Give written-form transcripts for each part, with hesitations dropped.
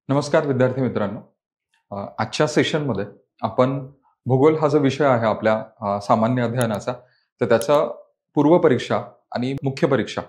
नमस्कार विद्यार्थी मित्रांनो. आजच्या सेशनमध्ये आपण भूगोल हा जो विषय आहे आपल्या सामान्य अध्ययनाचा, तर त्याचा पूर्वपरीक्षा आणि मुख्य परीक्षा,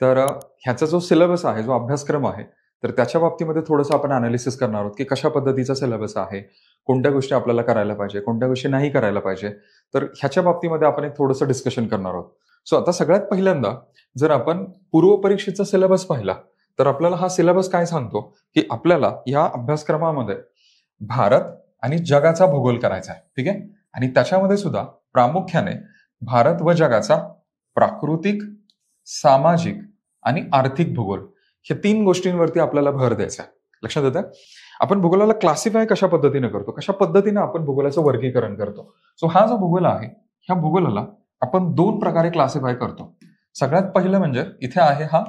तर ह्याचा जो सिलेबस आहे, जो अभ्यासक्रम आहे, तर त्याच्या बाबतीमध्ये थोडंसं आपण अनालिसिस करणार आहोत की कशा पद्धतीचा सिलेबस आहे, कोणत्या गोष्टी आपल्याला करायला पाहिजे, कोणत्या गोष्टी नाही करायला पाहिजे. तर ह्याच्या बाबतीमध्ये आपण एक थोडंसं डिस्कशन करणार आहोत. सो आता सगळ्यात पहिल्यांदा जर आपण पूर्वपरीक्षेचा सिलेबस पाहिला, तर आपल्याला हा सिलेबस काय सांगतो की आपल्याला या अभ्यासक्रमामध्ये भारत आणि जगाचा भूगोल करायचा आहे. ठीक आहे. आणि त्याच्यामध्ये सुद्धा प्रामुख्याने भारत व जगाचा प्राकृतिक, सामाजिक आणि आर्थिक भूगोल, हे 3 गोष्टींवरती आपल्याला भर द्यायचा आहे. लक्षात येतं? आपण भूगोलाला क्लासिफाय कशा पद्धतीने करतो, कशा पद्धतीने आपण भूगोलाचं वर्गीकरण करतो. सो हा जो भूगोल आहे, ह्या भूगोलाला आपण 2 प्रकारे क्लासिफाय करतो. सगळ्यात पहिलं म्हणजे इथे आहे हा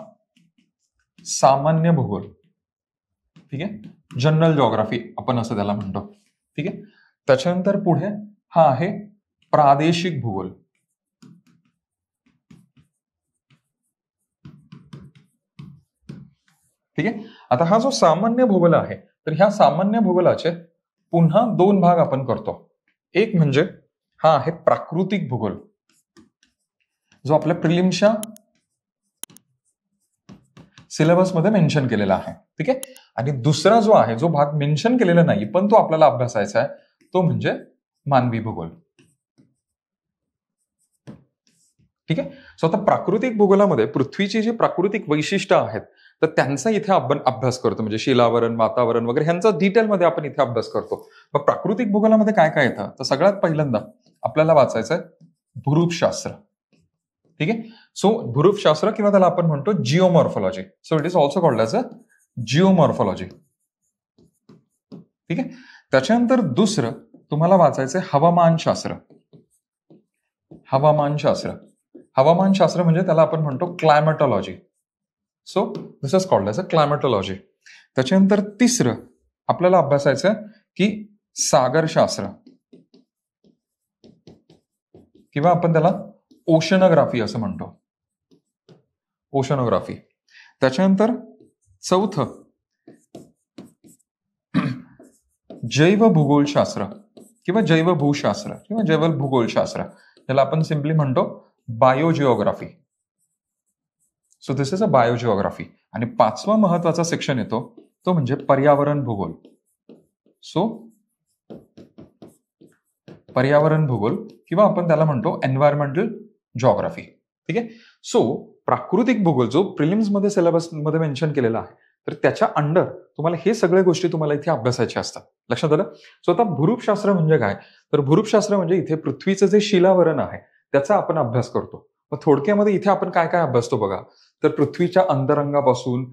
सामान्य भूगोल. ठीक आहे. जनरल जॉग्राफी आपण असं त्याला म्हणतो. ठीक आहे. त्याच्यानंतर पुढे हा आहे प्रादेशिक भूगोल. ठीक आहे. आता हा जो सामान्य भूगोल आहे, तर ह्या सामान्य भूगोलाचे पुन्हा 2 भाग आपण करतो. एक म्हणजे हा आहे प्राकृतिक भूगोल, जो आपल्या प्रिलिम्सच्या सिलेबसमध्ये मेन्शन केलेला आहे. ठीक आहे. आणि दुसरा जो आहे, जो भाग मेन्शन केलेला नाही पण तो आपल्याला अभ्यासायचा आहे, तो म्हणजे मानवी भूगोल. ठीक आहे. सो आता प्राकृतिक भूगोलामध्ये पृथ्वीची जी प्राकृतिक वैशिष्ट्य आहेत, तर त्यांचा इथे आपण अभ्यास करतो. म्हणजे शिलावरण, वातावरण वगैरे ह्यांचा डिटेलमध्ये आपण इथे अभ्यास करतो. मग प्राकृतिक भूगोलामध्ये काय काय येतं, तर सगळ्यात पहिल्यांदा आपल्याला वाचायचं आहे भूरूपशास्त्र. ठीक आहे. सो भूरूपशास्त्र किंवा त्याला आपण म्हणतो geomorphology. So it is also called as a geomorphology. ठीक आहे. त्याच्यानंतर दुसरं तुम्हाला वाचायचं आहे हवामानशास्त्र. हवामानशास्त्र हवामानशास्त्र म्हणजे त्याला आपण म्हणतो climatology. So this is called as a climatology. त्याच्यानंतर तिसरं आपल्याला अभ्यासायचं आहे की सागरशास्त्र, किंवा आपण त्याला ओशनोग्राफी असं म्हणतो. ओशनोग्राफी. त्याच्यानंतर चौथं जैवभूगोलशास्त्र किंवा जैवभूशास्त्र किंवा जैवभूगोलशास्त्र, त्याला आपण सिम्पली म्हणतो बायोजिओग्राफी. So this is a बायोजिओग्राफी. आणि 5वा महत्वाचा सेक्शन येतो, तो म्हणजे पर्यावरण भूगोल. सो पर्यावरण भूगोल किंवा आपण त्याला म्हणतो एन्व्हायरमेंटल जॉग्राफी. ठीक आहे. सो प्राकृतिक भूगोल जो प्रिलिम्स मध्ये सिलेबस मध्ये मेन्शन केलेला आहे, तर त्याच्या अंडर तुम्हाला हे सगळ्या गोष्टी तुम्हाला इथे अभ्यासायच्या असतात. लक्षात आलं? सो आता भूरूपशास्त्र म्हणजे काय, तर भूरूपशास्त्र म्हणजे इथे पृथ्वीचं जे शिलावरण आहे त्याचा आपण अभ्यास करतो. मग थोडक्यामध्ये इथे आपण काय काय अभ्यासतो बघा, तर पृथ्वीच्या अंतरंगापासून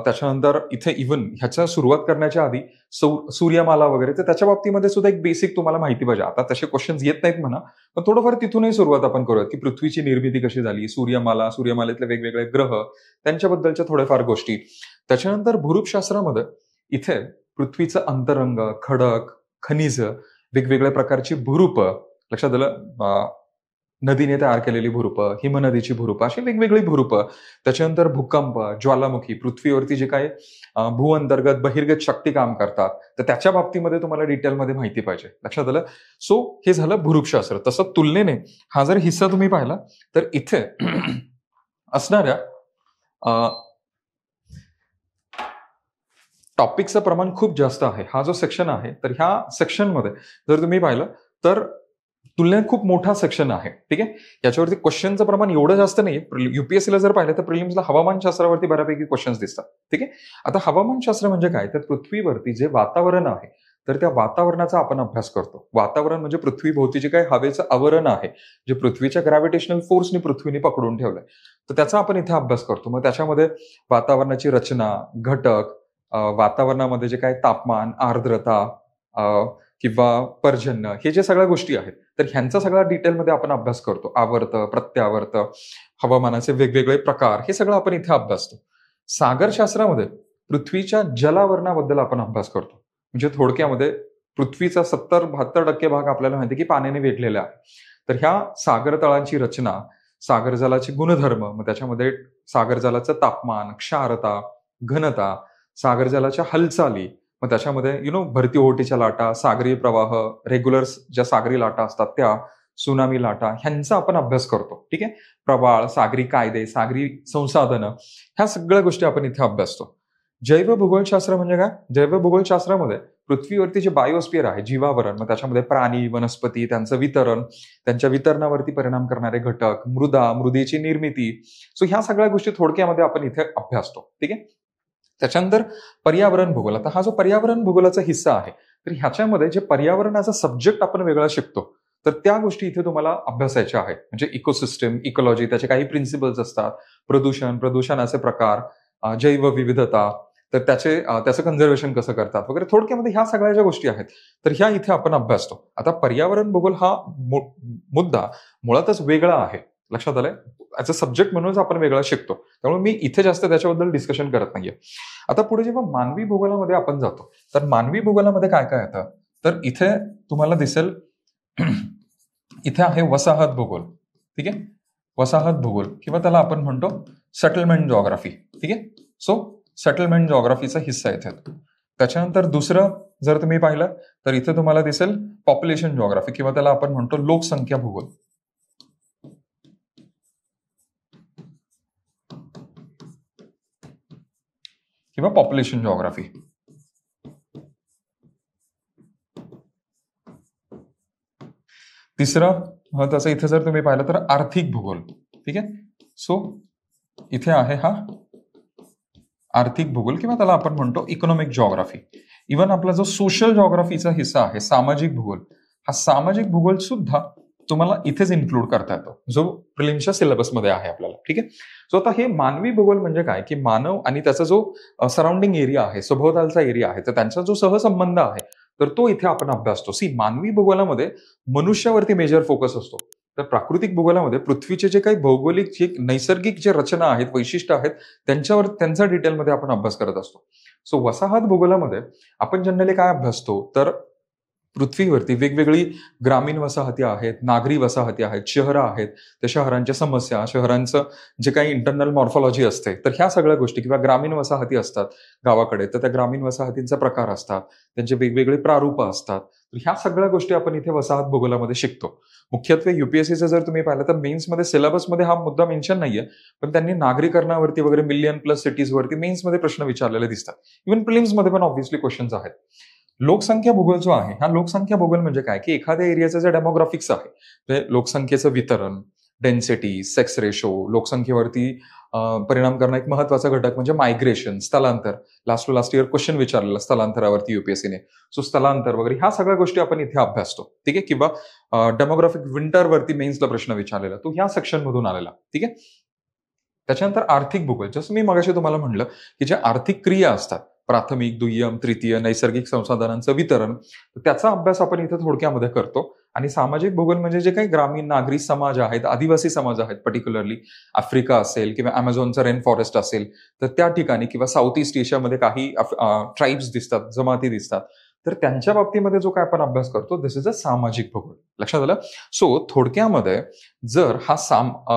त्याच्यानंतर इथे इव्हन ह्याच्या सुरुवात करण्याच्या आधी सूर्यमाला वगैरे, तर त्याच्या बाबतीमध्ये सुद्धा एक बेसिक तुम्हाला माहिती पाहिजे. आता तसे क्वेश्चन्स येत नाहीत म्हणा, पण थोडंफार तिथूनही सुरुवात आपण करूयात की पृथ्वीची निर्मिती कशी झाली, सूर्यमाला, सूर्यमालेतले वेगवेगळे ग्रह, त्यांच्याबद्दलच्या थोड्याफार गोष्टी. त्याच्यानंतर भूरूपशास्त्रामध्ये इथे पृथ्वीचं अंतरंग, खडक, खनिज, वेगवेगळ्या प्रकारची भूरूप, लक्षात आलं, नदीने तयार केलेली भूरूप, हिमनदीची भूरूप, अशी वेगवेगळी भूरूप. त्याच्यानंतर भूकंप, ज्वालामुखी, पृथ्वीवरती जे काही भूअंतर्गत बहिर्गत शक्ती काम करतात, तर त्याच्या बाबतीमध्ये तुम्हाला डिटेलमध्ये माहिती पाहिजे. लक्षात आलं? सो हे झालं भूरूपशास्त्र. तसं तुलनेने हा जर हिस्सा तुम्ही पाहिला, तर इथे असणाऱ्या टॉपिकचं प्रमाण खूप जास्त आहे. हा जो सेक्शन आहे, तर ह्या सेक्शनमध्ये जर तुम्ही पाहिलं तर तुलनेत खूप मोठा सेक्शन आहे. ठीक आहे. याच्यावरती क्वेश्चनचं प्रमाण एवढं जास्त नाही. युपीएससीला जर पाहिलं तर प्रिलिम्सला हवामानशास्त्रावरती बऱ्यापैकी क्वेश्चन्स दिसतात. ठीक आहे. आता हवामानशास्त्र म्हणजे काय, तर पृथ्वीवरती जे वातावरण आहे, तर त्या वातावरणाचा आपण अभ्यास करतो. वातावरण म्हणजे पृथ्वीभोवती जे काही हवेचं आवरण आहे, जे पृथ्वीच्या ग्रॅव्हिटेशनल फोर्सनी पृथ्वीने पकडून ठेवलंय, तर त्याचा आपण इथे अभ्यास करतो. मग त्याच्यामध्ये वातावरणाची रचना, घटक, वातावरणामध्ये जे काही तापमान, आर्द्रता किंवा पर्जन्य, हे जे सगळ्या गोष्टी आहेत, तर ह्यांचा सगळा डिटेलमध्ये आपण अभ्यास करतो. आवर्त, प्रत्यावर्त, हवामानाचे वेगवेगळे प्रकार, हे सगळं आपण इथे अभ्यासतो. सागरशास्त्रामध्ये पृथ्वीच्या जलावरणाबद्दल आपण अभ्यास करतो. म्हणजे थोडक्यामध्ये पृथ्वीचा 70-72% भाग आपल्याला माहिती की पाण्याने वेढलेला आहे. तर ह्या सागर तळांची रचना, सागर जलाचे गुणधर्म, मग त्याच्यामध्ये सागर जलाचं तापमान, क्षारता, घनता, सागरजलाच्या हालचाली, मग त्याच्यामध्ये भरती ओहोटीच्या लाटा, सागरी प्रवाह, रेग्युलर ज्या सागरी लाटा असतात त्या, सुनामी लाटा, ह्यांचा आपण अभ्यास करतो. ठीक आहे. प्रवाळ, सागरी कायदे, सागरी संसाधनं, ह्या सगळ्या गोष्टी आपण इथे अभ्यासतो. जैवभूगोलशास्त्र म्हणजे काय? जैवभूगोलशास्त्रामध्ये पृथ्वीवरती जे बायोस्फिअर आहे, जीवावरण, मग त्याच्यामध्ये प्राणी, वनस्पती, त्यांचं वितरण, त्यांच्या वितरणावरती परिणाम करणारे घटक, मृदा, मृदेची निर्मिती, सो ह्या सगळ्या गोष्टी थोडक्यामध्ये आपण इथे अभ्यासतो. ठीक आहे. त्याच्यानंतर पर्यावरण भूगोल. आता हा जो पर्यावरण भूगोलाचा हिस्सा आहे, तर ह्याच्यामध्ये जे पर्यावरणाचा सब्जेक्ट आपण वेगळा शिकतो, तर त्या गोष्टी इथे तुम्हाला अभ्यासायच्या आहेत. म्हणजे इकोसिस्टम, इकोलॉजी, त्याचे काही प्रिन्सिपल्स असतात, प्रदूषण, प्रदूषणाचे प्रकार, जैवविविधता, तर त्याचं कन्झर्वेशन कसं करतात वगैरे, थोडक्यामध्ये ह्या सगळ्या ज्या गोष्टी आहेत तर ह्या इथे आपण अभ्यासतो. आता पर्यावरण भूगोल हा मुद्दा मुळातच वेगळा आहे, लक्षात आलंय. ऍज अ सब्जेक्ट म्हणूनच आपण वेगळा शिकतो, त्यामुळे मी इथे जास्त त्याच्याबद्दल डिस्कशन करत नाहीये. आता पुढे जेव्हा मानवी भूगोलामध्ये आपण जातो, तर मानवी भूगोलामध्ये काय काय येतं, तर इथे तुम्हाला दिसेल इथे आहे वसाहत भूगोल. ठीक आहे. वसाहत भूगोल किंवा त्याला आपण म्हणतो सेटलमेंट जॉग्राफी. ठीक आहे. सो सेटलमेंट जॉग्राफीचा हिस्सा इथे. त्याच्यानंतर दुसरं जर तुम्ही पाहिलं तर इथे तुम्हाला दिसेल पॉप्युलेशन जॉग्राफी किंवा त्याला आपण म्हणतो लोकसंख्या भूगोल. किंवा पॉप्युलेशन जॉग्राफी. तिसरं महत्वाचं इथे जर तुम्ही पाहिलं तर आर्थिक भूगोल. ठीक आहे. सो इथे आहे हा आर्थिक भूगोल किंवा त्याला आपण म्हणतो इकॉनॉमिक जॉग्राफी. इव्हन आपला जो सोशल जॉग्राफीचा हिस्सा आहे, सामाजिक भूगोल, हा सामाजिक भूगोल सुद्धा तुम्हाला इथेच इन्क्लूड करता येतो, जो प्रिलिम्सच्या सिलेबसमध्ये आहे आपल्याला. ठीक आहे. सो आता हे मानवी भूगोल म्हणजे काय, की मानव आणि त्याचा जो सराउंडिंग एरिया आहे, सभोवतालचा एरिया आहे, तर त्यांचा जो सहसंबंध आहे, तर तो इथे आपण अभ्यासतो. मानवी भूगोलामध्ये मनुष्यावरती मेजर फोकस असतो, तर प्राकृतिक भूगोलामध्ये पृथ्वीचे जे काही भौगोलिक, जे नैसर्गिक जे रचना आहेत, वैशिष्ट्य आहेत, त्यांचा डिटेलमध्ये आपण अभ्यास करत असतो. सो वसाहत भूगोलामध्ये आपण जनरली काय अभ्यासतो, तर पृथ्वीवरती वेगवेगळी ग्रामीण वसाहती आहेत, नागरी वसाहती आहेत, शहरं आहेत, त्या शहरांच्या समस्या, शहरांचं जे काही इंटरनल मॉर्फॉलॉजी असते, तर ह्या सगळ्या गोष्टी, किंवा ग्रामीण वसाहती असतात गावाकडे, तर त्या ग्रामीण वसाहतींचा प्रकार असतात, त्यांचे वेगवेगळे प्रारूप असतात, तर ह्या सगळ्या गोष्टी आपण इथे वसाहत भूगोलामध्ये शिकतो. मुख्यत्वे युपीएससीचं जर तुम्ही पाहिलं तर मेन्समध्ये सिलेबसमध्ये हा मुद्दा मेन्शन नाहीये, पण त्यांनी नागरीकरणावरती वगैरे, मिलियन प्लस सिटीजवरती मेन्समध्ये प्रश्न विचारलेले दिसतात. इव्हन प्रिलिम्समध्ये पण ऑब्व्हियसली क्वेश्चन्स आहेत. लोकसंख्या भूगोल जो आहे, हा लोकसंख्या भूगोल म्हणजे काय, की एखाद्या एरियाचं जे डेमोग्राफिक्स आहे, म्हणजे लोकसंख्येचं वितरण, डेन्सिटी, सेक्स रेशो, लोकसंख्येवरती परिणाम करणं एक महत्वाचा घटक म्हणजे मायग्रेशन, स्थलांतर. लास्ट इयर क्वेश्चन विचारलेला स्थलांतरावरती युपीएससीने. सो स्थलांतर वगैरे ह्या सगळ्या गोष्टी आपण इथे अभ्यासतो. ठीक आहे. किंवा डेमोग्राफिक विंटरवरती मेन्सला प्रश्न विचारलेला, तो ह्या सेक्शन मधून आलेला. ठीक आहे. त्याच्यानंतर आर्थिक भूगोल, जसं मी मगाशी तुम्हाला म्हणलं, की ज्या आर्थिक क्रिया असतात, प्राथमिक, दुय्यम, तृतीय, नैसर्गिक संसाधनांचं वितरण, त्याचा अभ्यास आपण इथे थोडक्यामध्ये करतो. आणि सामाजिक भूगोल म्हणजे जे काही ग्रामीण नागरी समाज आहेत, आदिवासी समाज आहेत, पर्टिक्युलरली आफ्रिका असेल किंवा अमेझॉनचं रेन फॉरेस्ट असेल, तर त्या ठिकाणी, किंवा साऊथ ईस्ट एशियामध्ये काही ट्राईब्स दिसतात, जमाती दिसतात, तर त्यांच्या बाबतीमध्ये जो काय आपण अभ्यास करतो, दिस इज अ सामाजिक भूगोल. लक्षात आलं. सो थोडक्यामध्ये जर हा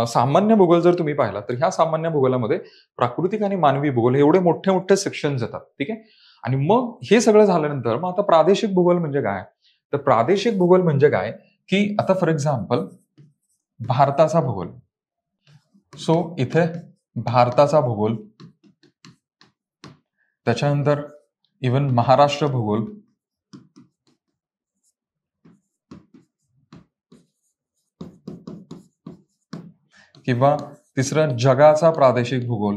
सामान्य भूगोल जर तुम्ही पाहिला, तर ह्या सामान्य भूगोलामध्ये प्राकृतिक आणि मानवी भूगोल हे एवढे मोठे मोठे सेक्शन्स येतात. ठीक आहे. आणि मग हे सगळं झाल्यानंतर मग आता प्रादेशिक भूगोल म्हणजे काय, तर प्रादेशिक भूगोल म्हणजे काय, की आता फॉर एक्झाम्पल भारताचा भूगोल. सो इथे भारताचा भूगोल, त्याच्यानंतर इव्हन महाराष्ट्र भूगोल, किंवा तिसरं जगाचा प्रादेशिक भूगोल.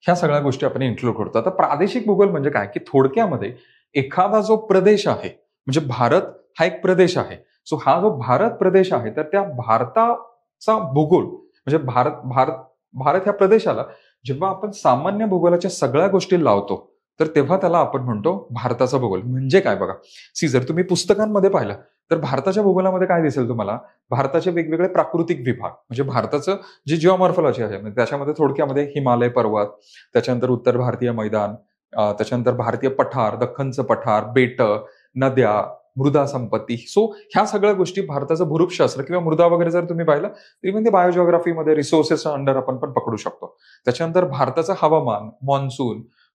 ह्या सगळ्या गोष्टी आपण इन्क्लूड करतो. आता प्रादेशिक भूगोल म्हणजे काय, की थोडक्यामध्ये एखादा जो प्रदेश आहे, म्हणजे भारत हा एक प्रदेश आहे. सो हा जो भारत प्रदेश आहे, तर त्या भारताचा भूगोल म्हणजे भारत ह्या प्रदेशाला जेव्हा आपण सामान्य भूगोलाच्या सगळ्या गोष्टी लावतो, तर तेव्हा त्याला आपण म्हणतो भारताचा भूगोल. म्हणजे काय बघा, जर तुम्ही पुस्तकांमध्ये पाहिलं तर भारताच्या भूगोलामध्ये काय दिसेल तुम्हाला, भारताचे वेगवेगळे प्राकृतिक विभाग, म्हणजे भारताचं जे जिओमॉर्फॉलॉजी आहे, म्हणजे त्याच्यामध्ये थोडक्यामध्ये हिमालय पर्वत, त्याच्यानंतर उत्तर भारतीय मैदान, त्याच्यानंतर भारतीय पठार, दख्खनचं पठार, बेट, नद्या, मृदा संपत्ती. सो ह्या सगळ्या गोष्टी भारताचं भूरूपशास्त्र किंवा मृदा वगैरे जर तुम्ही पाहिलं तरी म्हणजे बायोजिओग्राफीमध्ये रिसोर्सेस अंडर आपण पण पकडू शकतो. त्याच्यानंतर भारताचं हवामान,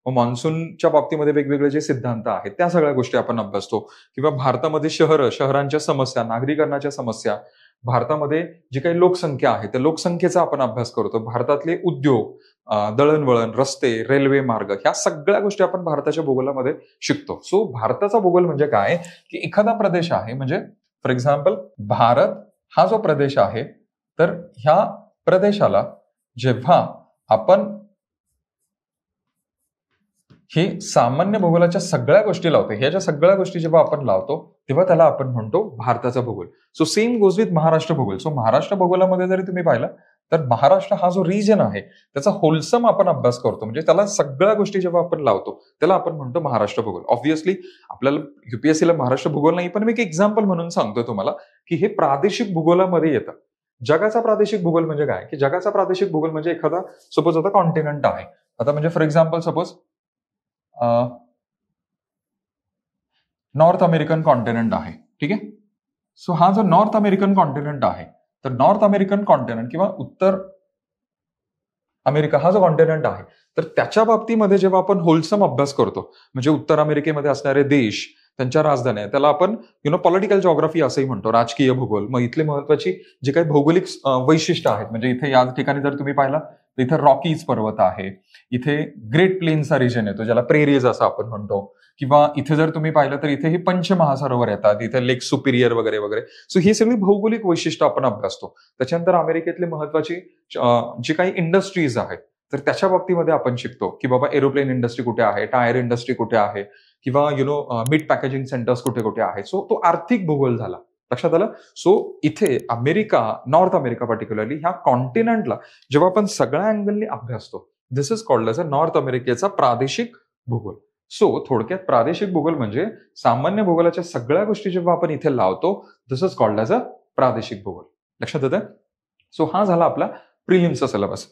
मॉन्सूनच्या बाबतीमध्ये वेगवेगळे जे सिद्धांत आहेत त्या सगळ्या गोष्टी आपण अभ्यासतो. किंवा भारतामध्ये शहरांच्या समस्या, नागरीकरणाच्या समस्या, भारतामध्ये जी काही लोकसंख्या आहे त्या लोकसंख्येचा आपण अभ्यास करतो. भारतातले उद्योग, दळणवळण, रस्ते, रेल्वे मार्ग, ह्या सगळ्या गोष्टी आपण भारताच्या भूगोलामध्ये शिकतो. सो भारताचा भूगोल म्हणजे काय की एखादा प्रदेश आहे, म्हणजे फॉर एक्झाम्पल भारत हा जो प्रदेश आहे तर ह्या प्रदेशाला जेव्हा आपण ही सामान्य भूगोलाच्या सगळ्या गोष्टी लावतो, ह्या ज्या सगळ्या गोष्टी जेव्हा आपण लावतो तेव्हा त्याला आपण म्हणतो भारताचा भूगोल. So same goes with Maharashtra भूगोल. सो महाराष्ट्र भूगोलामध्ये जरी तुम्ही पाहिलं तर महाराष्ट्र हा जो रिजन आहे त्याचा होलसम आपण अभ्यास करतो, म्हणजे त्याला सगळ्या गोष्टी जेव्हा आपण लावतो त्याला आपण म्हणतो महाराष्ट्र भूगोल. ऑब्व्हियसली आपल्याला युपीएससीला महाराष्ट्र भूगोल नाही, पण मी एक एक्झाम्पल म्हणून सांगतोय तुम्हाला की हे प्रादेशिक भूगोलामध्ये येतं. जगाचा प्रादेशिक भूगोल म्हणजे काय की जगाचा प्रादेशिक भूगोल म्हणजे एखादा सपोज आता कॉन्टिनेंट आहे, आता म्हणजे for example suppose north American continent आहे, ठीक आहे. सो हा जो नॉर्थ अमेरिकन कॉन्टिनेंट आहे तर नॉर्थ अमेरिकन कॉन्टिनेंट किंवा उत्तर अमेरिका हा जो कॉन्टिनेंट आहे तर त्याच्या बाबतीमध्ये जेव्हा आपण होलसम अभ्यास करतो, म्हणजे उत्तर अमेरिकेमध्ये असणारे देश, त्यांच्या राजधान्या, त्याला आपण पॉलिटिकल जॉग्राफी असंही म्हणतो, राजकीय भूगोल. मग इथली महत्वाची जी काही भौगोलिक वैशिष्ट्य आहेत, म्हणजे इथे या ठिकाणी जर तुम्ही पाहिला तर इथे रॉकीज पर्वत आहे, इथे ग्रेट प्लेन्सचा रिजन येतो ज्याला प्रेरीज असं आपण म्हणतो, किंवा इथे जर तुम्ही पाहिलं तर इथे ही पंचमहासरोवर येतात, इथे लेक सुपिरियर वगैरे वगैरे. सो ही सगळी भौगोलिक वैशिष्ट्य आपण अभ्यासतो. त्याच्यानंतर अमेरिकेतली महत्वाची जी काही इंडस्ट्रीज आहेत तर त्याच्या बाबतीमध्ये आपण शिकतो की बाबा एरोप्लेन इंडस्ट्री कुठे आहे, टायर इंडस्ट्री कुठे आहे, किंवा मीट पॅकेजिंग सेंटर्स कुठे कुठे आहेत. सो तो आर्थिक भूगोल झाला, लक्षात आलं. सो इथे अमेरिका, नॉर्थ अमेरिका पर्टिक्युलरली ह्या कॉन्टिनेंटला जेव्हा आपण सगळ्या अँगलनी अभ्यासतो, this is called as a north अमेरिकेचा प्रादेशिक भूगोल. सो थोडक्यात प्रादेशिक भूगोल म्हणजे सामान्य भूगोलाच्या सगळ्या गोष्टी जेव्हा आपण इथे लावतो, दिस इज कॉल्ड एज अ प्रादेशिक भूगोल. लक्षात येतं. सो हा झाला आपला प्रिलिम्सचा सिलेबस.